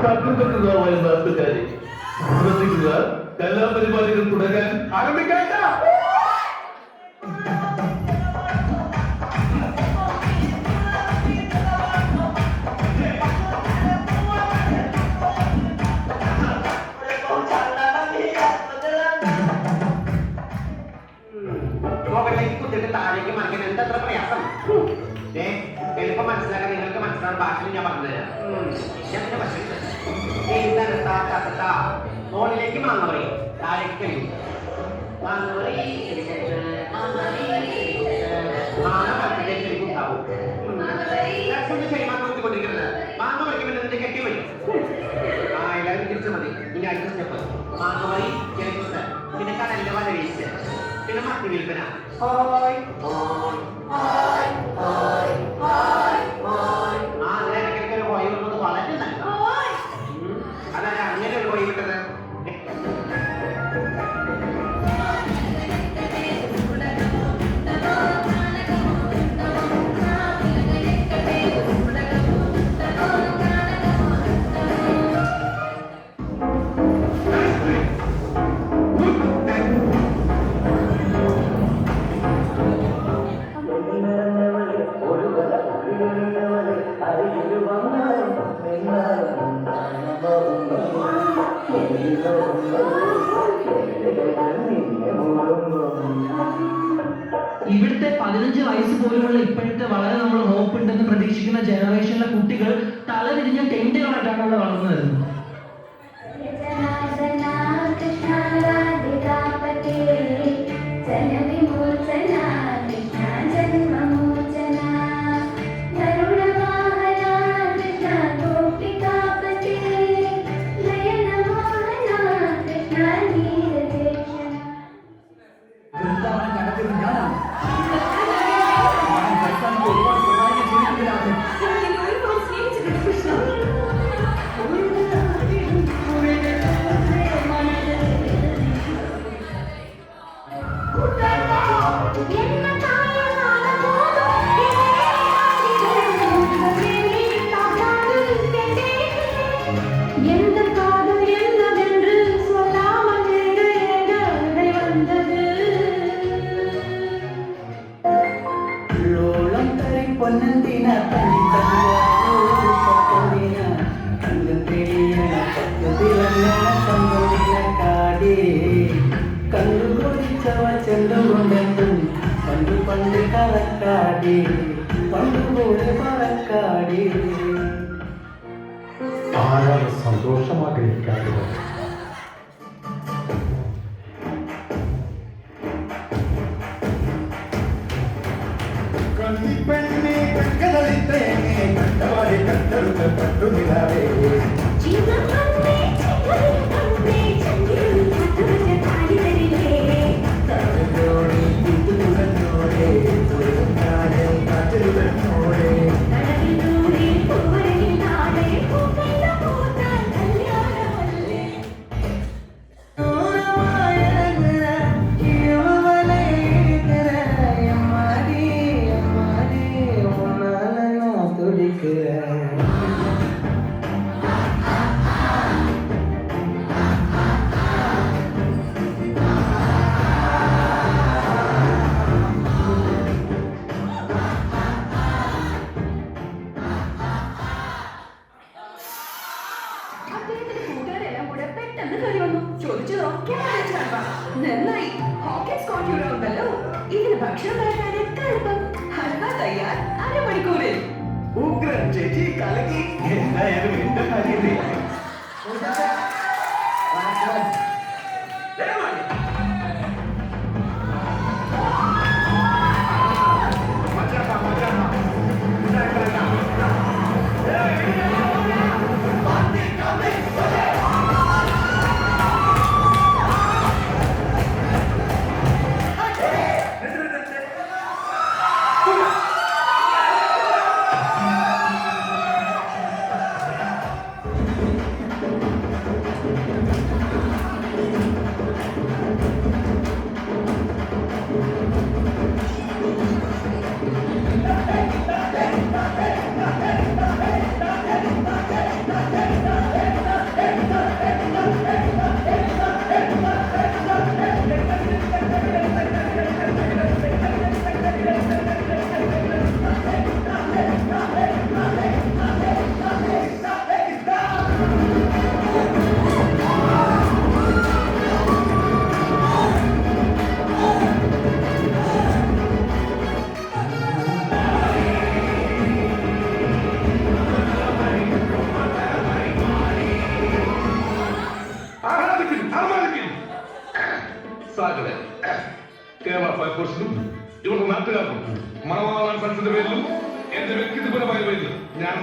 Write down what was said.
പത്രപത്രമായ നാട്ടുകാരെ ശ്രദ്ധിക്കുക, കലാപരിപാടികൾ തുടങ്ങാൻ ആരംഭിക്കാൻ. താഴേക്ക് മറിക്കാൻ എന്തത്ര പ്രയാസം. എളുപ്പം മനസ്സിലാക്കാൻ നിങ്ങൾക്ക് മനസ്സിലാവുന്ന ഭാഷയിൽ ഞാൻ പറഞ്ഞുതരാം. മുകളിലേക്ക് മാങ്ങ പറയും, താഴേക്ക് കഴിയും. മാങ്ങ പറിച്ചിട്ടേക്ക് ഉണ്ടാവും. നോക്കിക്കൊണ്ടിരിക്കുന്നത് മാങ്ങ പറിക്കുമ്പോൾ എന്നിട്ട് കെട്ടി വരും. എല്ലാവരും തിരിച്ചു മതി. ഇനി അടുത്ത സ്റ്റെപ്പ് മാങ്ങ വഴി ജനിക്കുന്നത്, പിന്നെ കടലിന്റെ വല വീഴ്ച, പിന്നെ മത്തി വിൽപ്പന. അങ്ങനെ ഇടയ്ക്കിടയ്ക്ക് ഒരു കോഴി വിടുന്നത് വളരെ നല്ലതാണ്. അതാണ് അങ്ങനെ ഒരു കോഴി വിട്ടത്. ഇവിടുത്തെ 15 വയസ്സ് പോലുമുള്ള ഇപ്പോഴത്തെ വളരെ നമ്മൾ ഹോപ്പ് ഉണ്ടെന്ന് പ്രതീക്ഷിക്കുന്ന ജനറേഷനിലെ കുട്ടികൾ തലതിരിഞ്ഞ ടെന്റുകളായിട്ടാണ് വളർന്നു വരുന്നത്. ആരാണ് സന്തോഷം ആഗ്രഹിക്കാത്തത്? കണ്ണിപ്പെണ്ണെ കണ്ടതളിത്തേനെ കണ്ടവാടി കണ്ടെടുത്ത പട്ടുനിലാവേ ഉഗ്രൻ ചേച്ചി കലക്കി. എന്തായാലും എന്റെ കാര്യമില്ല. നാട്ടുകാർക്കും മണവാളൻ സൻസിന്റെ പേരിലും എന്റെ വ്യക്തിപരമായ പേരിലും ഞാൻ